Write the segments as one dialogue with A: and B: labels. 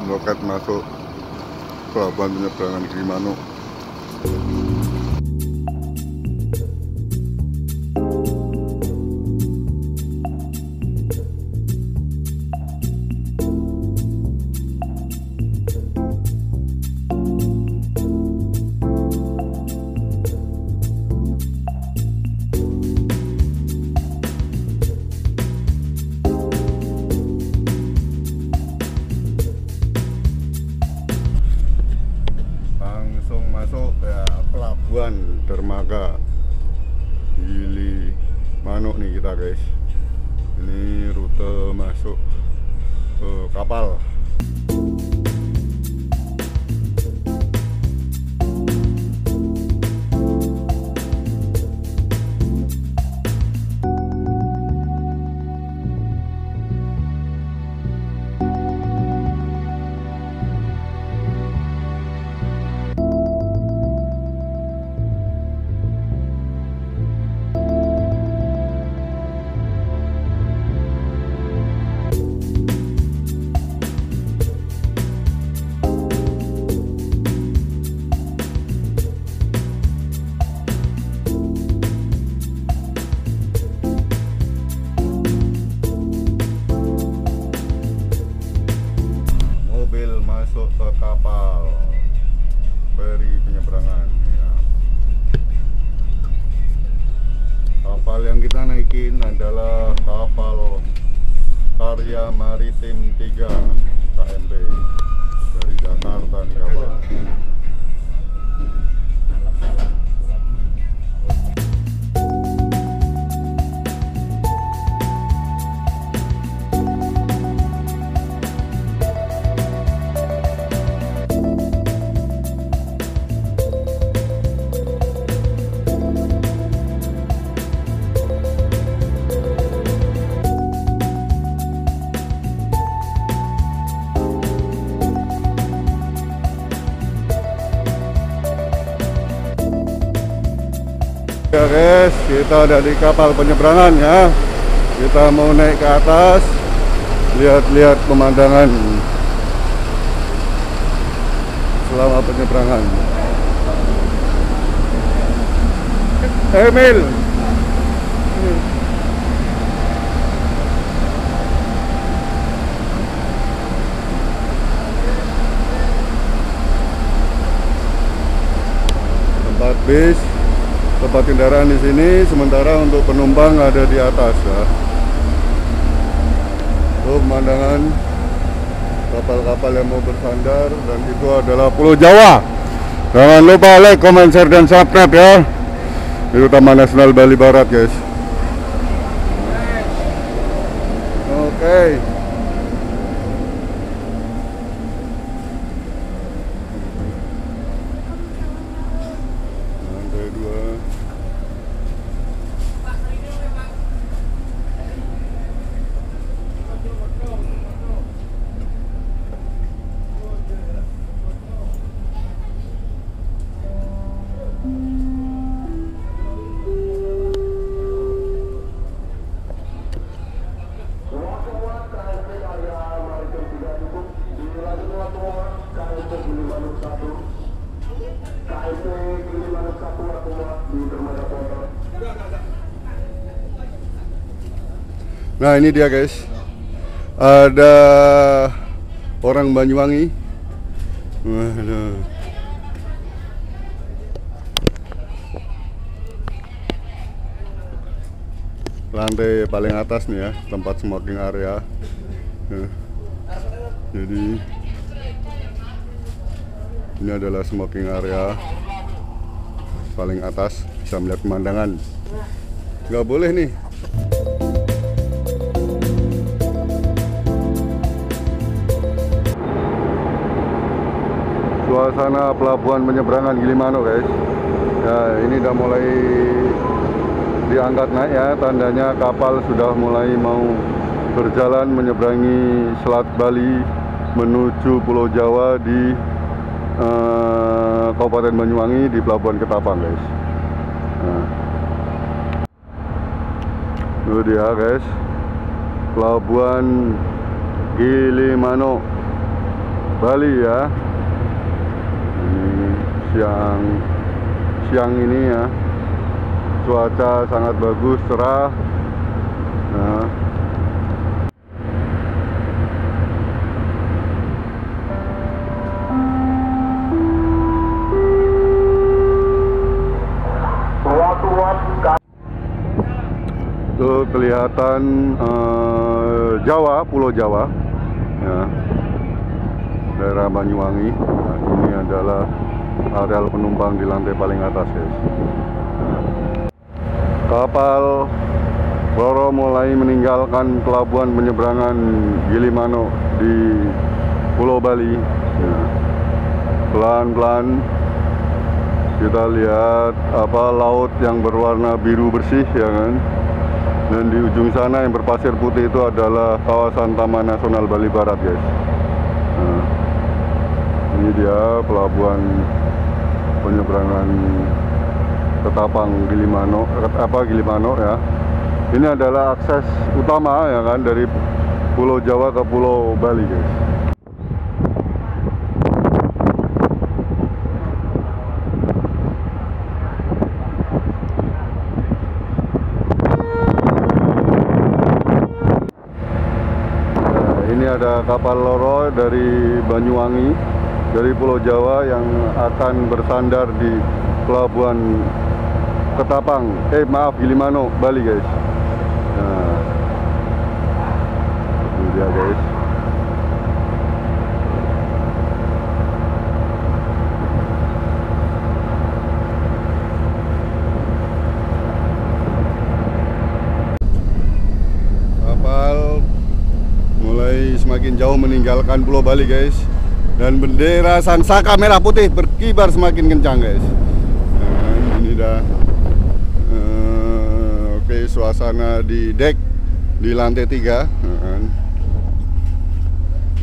A: Loket masuk pelabuhan penyeberangan Gilimanuk. Masuk ya pelabuhan dermaga Gilimanuk nih kita guys. Ini rute masuk ke kapal. Masuk ke kapal feri penyeberangan ya. Kapal yang kita naikin adalah kapal Karya Maritim 3 KMP dari Jakarta nih kapal. Ya guys, kita ada di kapal penyeberangan ya. Kita mau naik ke atas, lihat-lihat pemandangan selama penyeberangan. Emil, tempat bis, tempat kendaraan di sini, sementara untuk penumpang ada di atas ya. Itu pemandangan kapal-kapal yang mau bersandar, dan itu adalah Pulau Jawa. Jangan lupa like, comment, share, dan subscribe ya. Itu Taman Nasional Bali Barat guys. Oke. Lantai 2. Nah ini dia guys, ada orang Banyuwangi. Waduh. Lantai paling atas nih ya, tempat smoking area. Nah, jadi ini adalah smoking area paling atas, bisa melihat pemandangan. Nggak boleh nih. Suasana pelabuhan penyeberangan Gilimanuk guys. Ya ini udah mulai diangkat naik ya, tandanya kapal sudah mulai mau berjalan menyeberangi Selat Bali menuju Pulau Jawa di Kabupaten Banyuwangi di Pelabuhan Ketapang, guys. Nah, itu dia, guys, Pelabuhan Gilimanuk, Bali ya. Ini siang ini ya, cuaca sangat bagus, cerah. Nah, itu kelihatan Jawa, Pulau Jawa ya, daerah Banyuwangi. Nah, ini adalah areal penumpang di lantai paling atas, guys. Nah, kapal Roro mulai meninggalkan pelabuhan penyeberangan Gilimanuk di Pulau Bali. Nah, pelan-pelan kita lihat laut yang berwarna biru bersih ya kan. Dan di ujung sana yang berpasir putih itu adalah kawasan Taman Nasional Bali Barat, guys. Nah, ini dia pelabuhan penyeberangan Ketapang Gilimanuk, Gilimanuk ya. Ini adalah akses utama ya kan dari Pulau Jawa ke Pulau Bali, guys. Ini ada kapal Roro dari Banyuwangi, dari Pulau Jawa yang akan bersandar di Pelabuhan Ketapang, Gilimanuk, Bali, guys. Nah, ini dia, guys. Kapal mulai semakin jauh meninggalkan Pulau Bali, guys, dan bendera Sang Saka merah putih berkibar semakin kencang, guys. Nah, ini dah oke, suasana di dek di lantai 3.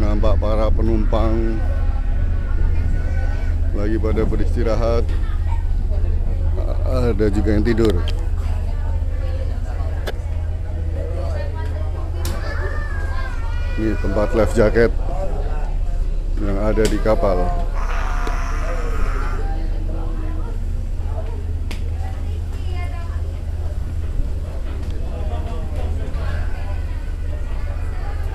A: Nampak para penumpang lagi pada beristirahat, ada juga yang tidur. Ini tempat life jacket yang ada di kapal.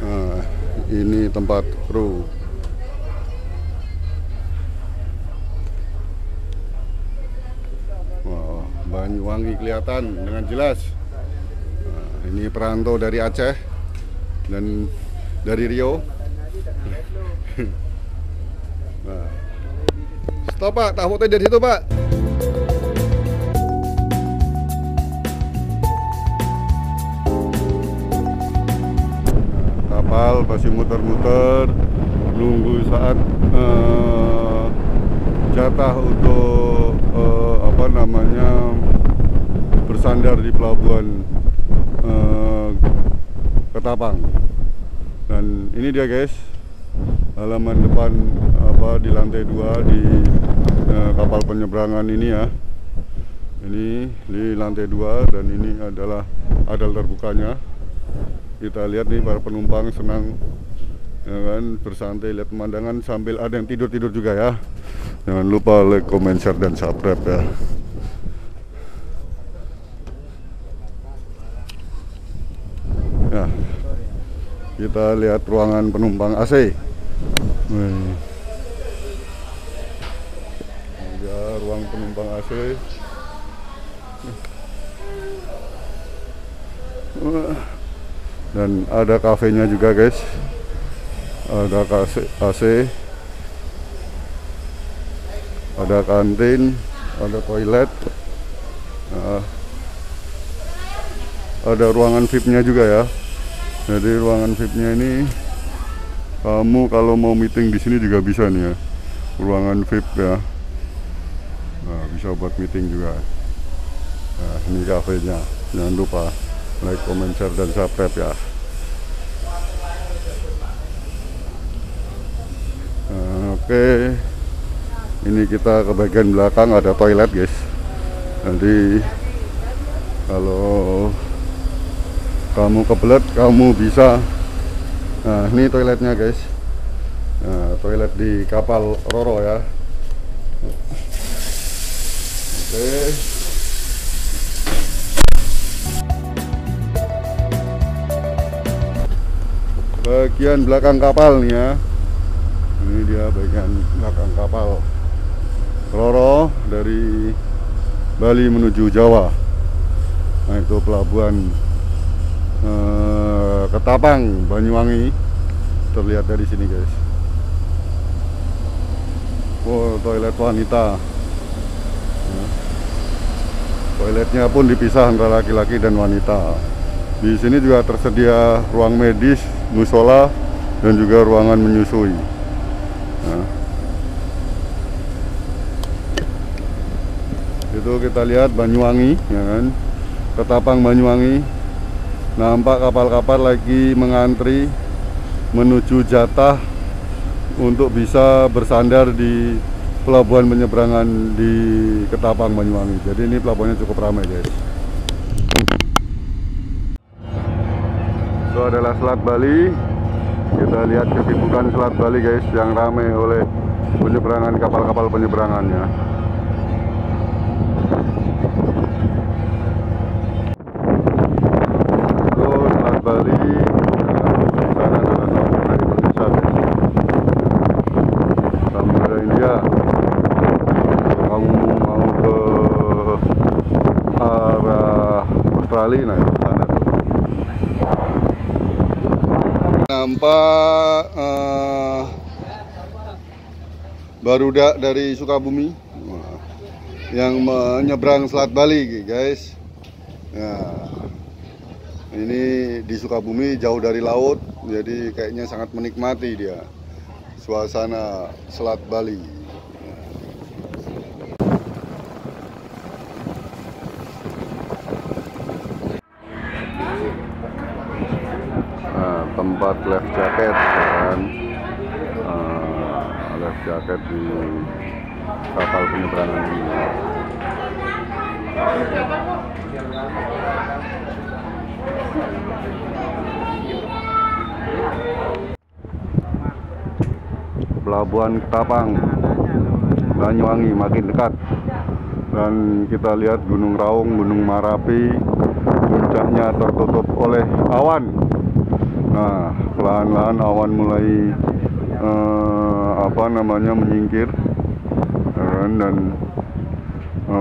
A: Nah, ini tempat kru. Wow, Banyuwangi kelihatan dengan jelas. Nah, ini perantau dari Aceh dan dari Rio. Nah, stop Pak, tak foto dari situ Pak. Nah, kapal masih muter-muter nunggu saat jatah untuk bersandar di pelabuhan Ketapang. Dan ini dia, guys, halaman depan di lantai 2 di kapal penyeberangan ini ya. Ini di lantai 2 dan ini adalah adal terbukanya. Kita lihat nih para penumpang senang ya kan, bersantai lihat pemandangan sambil ada yang tidur-tidur juga ya. Jangan lupa like, comment, share, dan subscribe ya. Ya, kita lihat ruangan penumpang AC. Ya, ruang penumpang AC. Dan ada kafenya juga, guys. Ada AC, ada kantin, ada toilet, ada ruangan VIP-nya juga ya. Jadi ruangan VIP-nya ini kamu kalau mau meeting di sini juga bisa nih ya. Ruangan VIP ya. Nah, bisa buat meeting juga. Nah, ini kafenya. Jangan lupa like, comment, share, dan subscribe ya. Oke, ini kita ke bagian belakang ada toilet guys. Nanti kalau kamu kebelet kamu bisa. Nah ini toiletnya guys. Nah, toilet di kapal Roro ya. Oke. Bagian belakang kapal nih ya. Ini dia bagian belakang kapal Roro dari Bali menuju Jawa. Nah itu pelabuhan Ketapang, Banyuwangi, terlihat dari sini guys. Oh, toilet wanita. Nah, toiletnya pun dipisah antara laki-laki dan wanita. Di sini juga tersedia ruang medis, musola, dan juga ruangan menyusui. Nah, itu kita lihat Banyuwangi, ya kan? Ketapang Banyuwangi. Nampak kapal-kapal lagi mengantri menuju jatah untuk bisa bersandar di pelabuhan penyeberangan di Ketapang Banyuwangi. Jadi ini pelabuhannya cukup ramai guys. Itu adalah Selat Bali. Kita lihat kesibukan Selat Bali guys, yang ramai oleh penyeberangan kapal-kapal penyeberangannya. Bali, di sana adalah Samudra Indonesia, Samudra India. Kalau kamu mau ke arah Australia, nah itu sana tuh. Nampak barudak dari Sukabumi yang menyeberang Selat Bali, guys. Ya. Ini di Sukabumi jauh dari laut, jadi kayaknya sangat menikmati dia suasana Selat Bali. Nah, tempat life jacket kan, life jacket di kapal penyeberangan ini. Pelabuhan Ketapang Banyuwangi makin dekat, dan kita lihat Gunung Raung, Gunung Marapi, puncaknya tertutup oleh awan. Nah, pelan-pelan awan mulai menyingkir, dan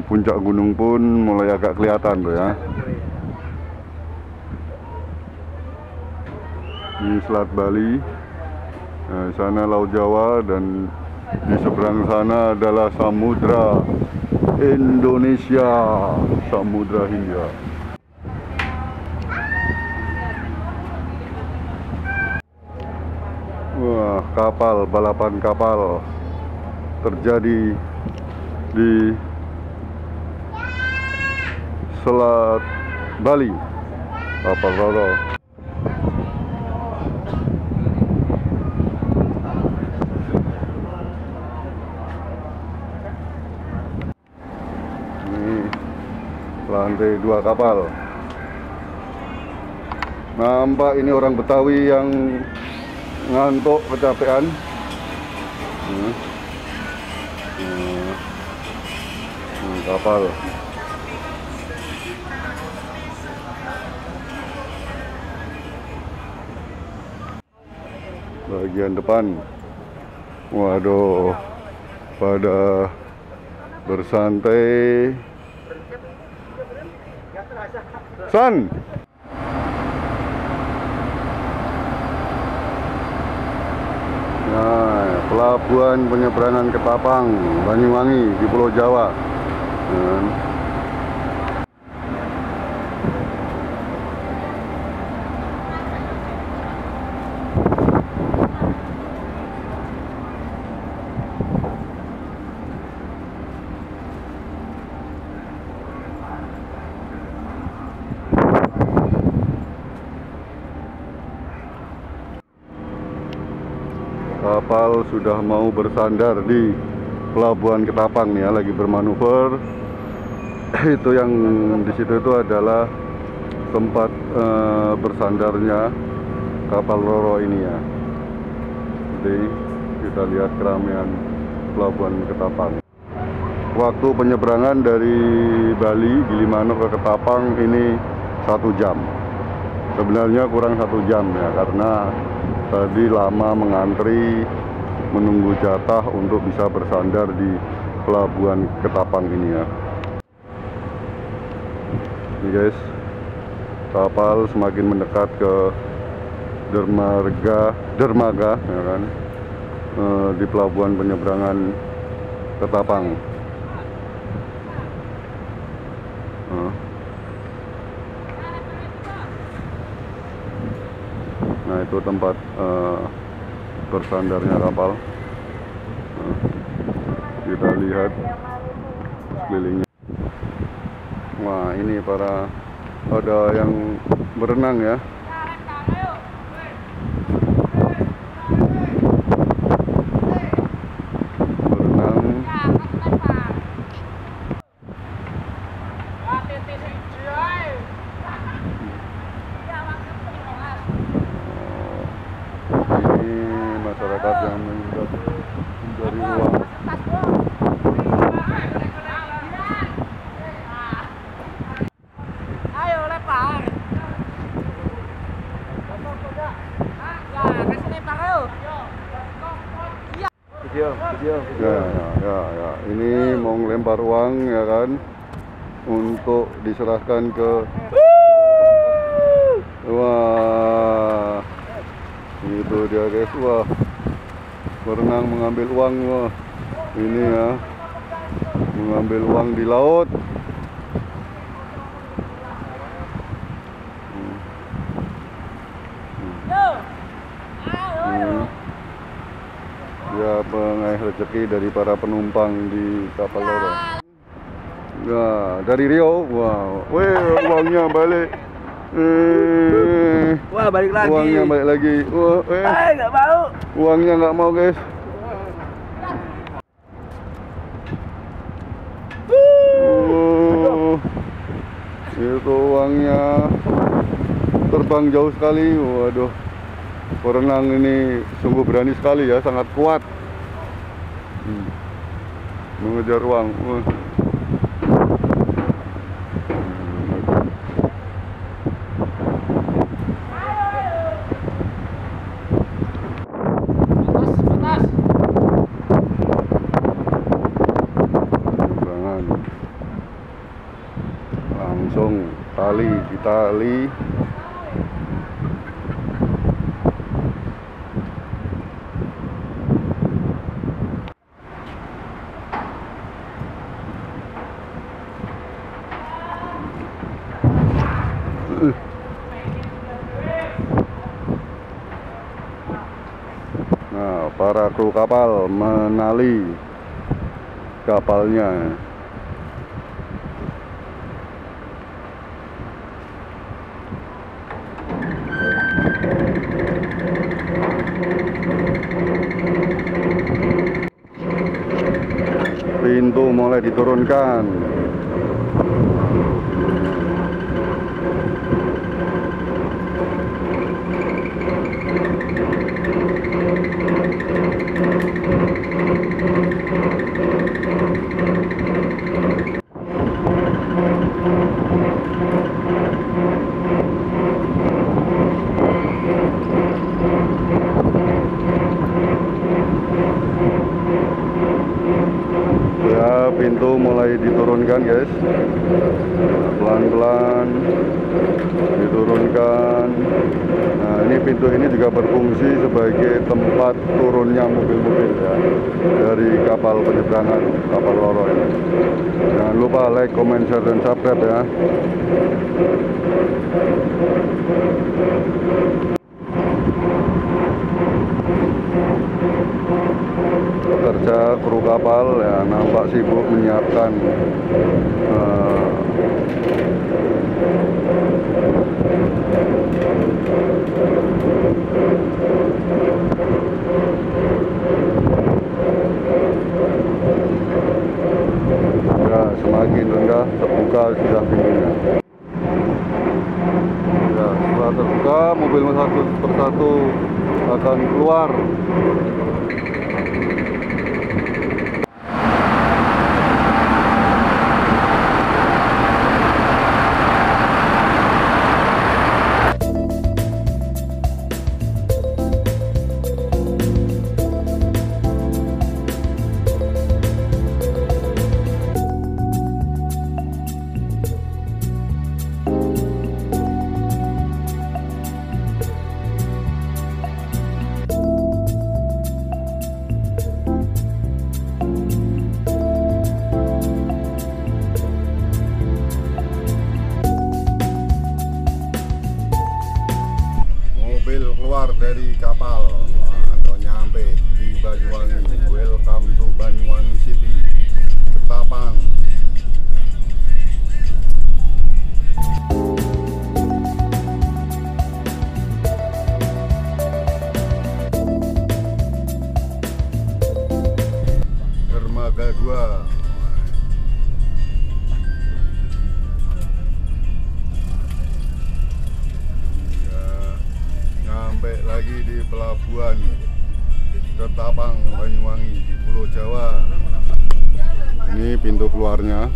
A: puncak gunung pun mulai agak kelihatan tuh ya. Di Selat Bali, nah, sana Laut Jawa, dan di seberang sana adalah Samudra Indonesia, Samudra Hindia. Wah, kapal, balapan kapal terjadi di Selat Bali, kapal Roro. Lantai 2 kapal. Nampak ini orang Betawi yang ngantuk, kecapean. Kapal. Bagian depan, waduh, pada bersantai. San. Nah, pelabuhan penyeberangan Ketapang Banyuwangi di Pulau Jawa. kapal sudah mau bersandar di Pelabuhan Ketapang nih ya, lagi bermanuver. Itu yang di situ itu adalah tempat bersandarnya kapal Roro ini ya. Jadi kita lihat keramaian Pelabuhan Ketapang. Waktu penyeberangan dari Bali Gilimanuk ke Ketapang ini 1 jam. Sebenarnya kurang 1 jam ya, karena tadi lama mengantri menunggu jatah untuk bisa bersandar di Pelabuhan Ketapang ini ya. Ini guys, kapal semakin mendekat ke dermaga ya kan, di pelabuhan penyeberangan Ketapang. Nah itu tempat bersandarnya kapal. Kita lihat sekelilingnya. Wah ini ada yang berenang ya. Masyarakat yang mencari uang.
B: Ayo lempar. Ya, kasih lempar ayo. Video.
A: Ya. Ini mau ngelempar uang ya kan, untuk diserahkan ke. Wah. Itu dia guys, wah, berenang mengambil uang, wah, ini ya, mengambil uang di laut. Dia mengaih rezeki dari para penumpang di kapal Roro. Nah, dari Riau, wah, uangnya balik.
B: Wah, balik lagi.
A: Uangnya balik lagi. Wah,
B: nggak mau.
A: Uangnya nggak mau guys. Itu uangnya terbang jauh sekali. Waduh, perenang ini sungguh berani sekali ya, sangat kuat mengejar uang. Langsung ditali. Nah, para kru kapal menali kapalnya. Pintu mulai diturunkan. Ya, pintu mulai diturunkan guys, pelan-pelan diturunkan. Nah ini pintu ini juga berfungsi sebagai tempat turunnya mobil-mobil ya, dari kapal penyeberangan kapal Roro ini. Jangan lupa like, comment, share, dan subscribe ya. Pekerja kru kapal ya nampak sibuk menyiapkan terbuka, mobil satu persatu akan keluar. Mobil keluar dari kapal atau nyampe di Banyuwangi. Welcome to Banyuwangi City, Ketapang. Dermaga 2. Sampai lagi di pelabuhan Ketapang, Banyuwangi di Pulau Jawa. Ini pintu keluarnya.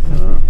A: Nah.